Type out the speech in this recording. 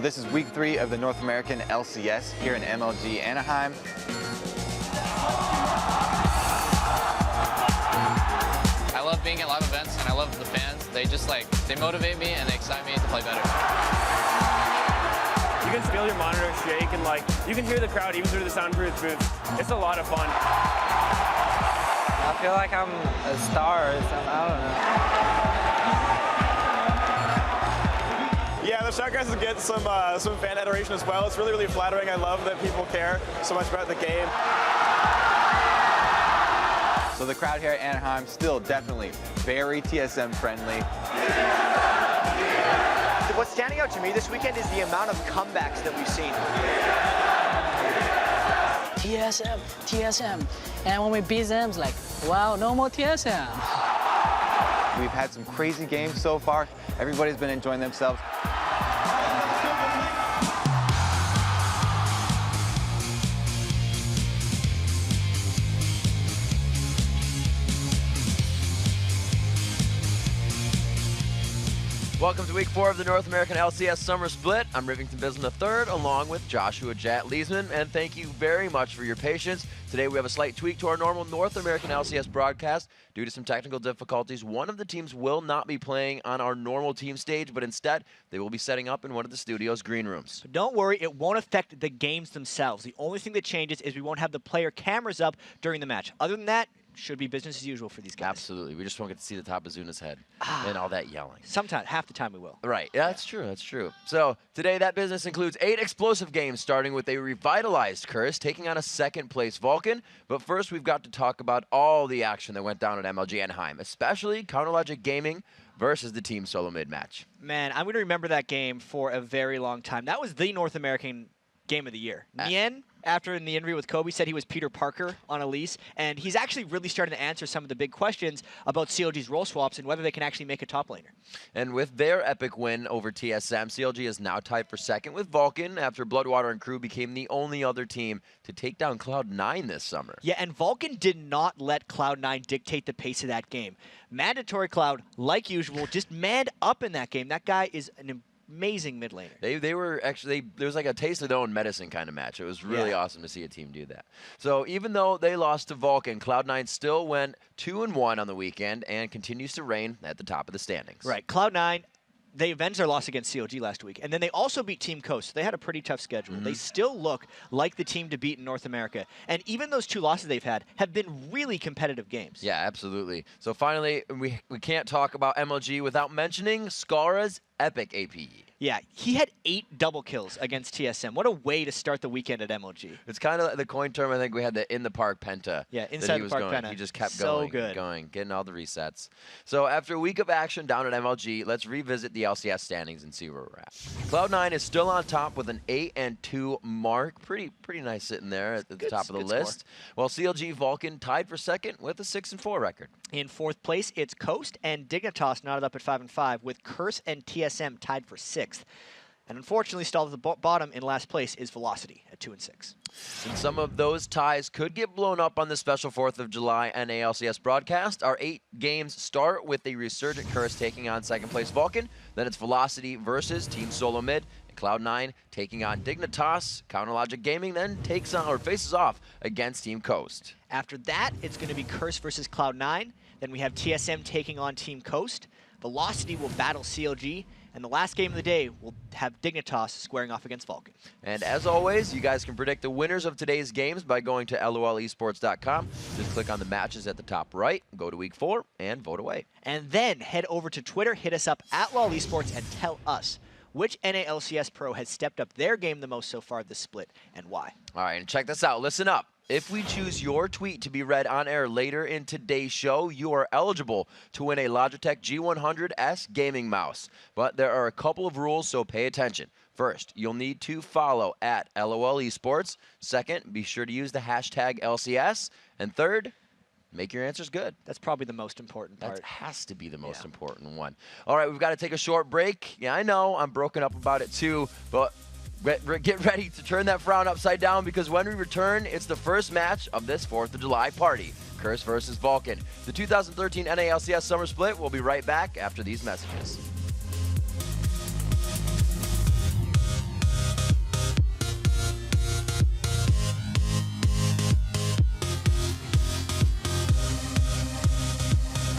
this is week 3 of the North American LCS here in MLG Anaheim. I love being at live events and I love the fans. They motivate me and they excite me to play better. You can feel your monitor shake and you can hear the crowd even through the soundproof booth. It's a lot of fun. I feel like I'm a star or something, I don't know. Yeah, the Shotguns get some fan adoration as well. It's really, really flattering. I love that people care so much about the game. So the crowd here at Anaheim still definitely very TSM friendly. What's standing out to me this weekend is the amount of comebacks that we've seen. TSM, TSM. And when we beat them, it's like, wow, no more TSM. We've had some crazy games so far. Everybody's been enjoying themselves. Welcome to week 4 of the North American LCS Summer Split. I'm Rivington Bisman III, along with Joshua Jat Leesman, and thank you very much for your patience. Today we have a slight tweak to our normal North American LCS broadcast. Due to some technical difficulties, one of the teams will not be playing on our normal team stage, but instead they will be setting up in one of the studio's green rooms. But don't worry, it won't affect the games themselves. The only thing that changes is we won't have the player cameras up during the match. Other than that, should be business as usual for these guys. Absolutely. We just won't get to see the top of Zuna's head and all that yelling. Sometimes, half the time we will. Right. Yeah, that's true. That's true. So today that business includes 8 explosive games, starting with a revitalized Curse taking on a second-place Vulcan. But first, we've got to talk about all the action that went down at MLG Anaheim, especially Counterlogic Gaming versus the Team Solo Mid match. Man, I'm going to remember that game for a very long time. That was the North American game of the year. Nien, after in the interview with Kobe, said he was Peter Parker on Elise, and he's actually really starting to answer some of the big questions about CLG's role swaps and whether they can actually make a top laner. And with their epic win over TSM, CLG is now tied for second with Vulcan after Bloodwater and Crew became the only other team to take down Cloud9 this summer. Yeah, and Vulcan did not let Cloud9 dictate the pace of that game. Mandatory Cloud, like usual, just manned up in that game. That guy is an amazing mid laner. They were actually, there was like a taste of their own medicine kind of match. It was really awesome to see a team do that. So even though they lost to Vulcan, Cloud9 still went 2-1 on the weekend and continues to reign at the top of the standings. Right, Cloud9, they avenged their loss against CLG last week, and then they also beat Team Coast. So they had a pretty tough schedule. They still look like the team to beat in North America. And even those 2 losses they've had have been really competitive games. Yeah, absolutely. So finally, we can't talk about MLG without mentioning Skara's epic APE. Yeah, he had 8 double kills against TSM. What a way to start the weekend at MLG. It's kind of the coin term. I think we had the in the park penta. Yeah, inside the park penta. He just kept so going, getting all the resets. So after a week of action down at MLG, let's revisit the LCS standings and see where we're at. Cloud9 is still on top with an 8-2 mark. Pretty nice sitting there at the top of the list. While CLG Vulcan tied for second with a 6-4 record. In 4th place, it's Coast and Dignitas knotted up at 5-5, with Curse and TSM tied for 6th. And unfortunately, stalled at the bottom in last place is Velocity at 2-6. And some of those ties could get blown up on the special 4th of July NALCS broadcast. Our 8 games start with a resurgent Curse taking on second-place Vulcan. Then it's Velocity versus Team Solo Mid. And Cloud9 taking on Dignitas. Counterlogic Gaming then takes on or faces off against Team Coast. After that, it's going to be Curse versus Cloud9. Then we have TSM taking on Team Coast. Velocity will battle CLG. And the last game of the day will have Dignitas squaring off against Vulcan. And as always, you guys can predict the winners of today's games by going to lolesports.com. Just click on the matches at the top right, go to week 4, and vote away. And then head over to Twitter, hit us up at LoleSports, and tell us which NALCS pro has stepped up their game the most so far this split, and why. All right, and check this out. Listen up. If we choose your tweet to be read on air later in today's show, you are eligible to win a Logitech G100S gaming mouse. But there are a couple of rules, so pay attention. First, you'll need to follow at LOL Esports. Second, be sure to use the hashtag LCS. And third, make your answers good. That's probably the most important part. That has to be the most important one. All right, we've got to take a short break. Yeah, I know, I'm broken up about it too, but get ready to turn that frown upside down, because when we return, it's the first match of this 4th of July party. Curse versus Vulcan. The 2013 NALCS Summer Split will be right back after these messages.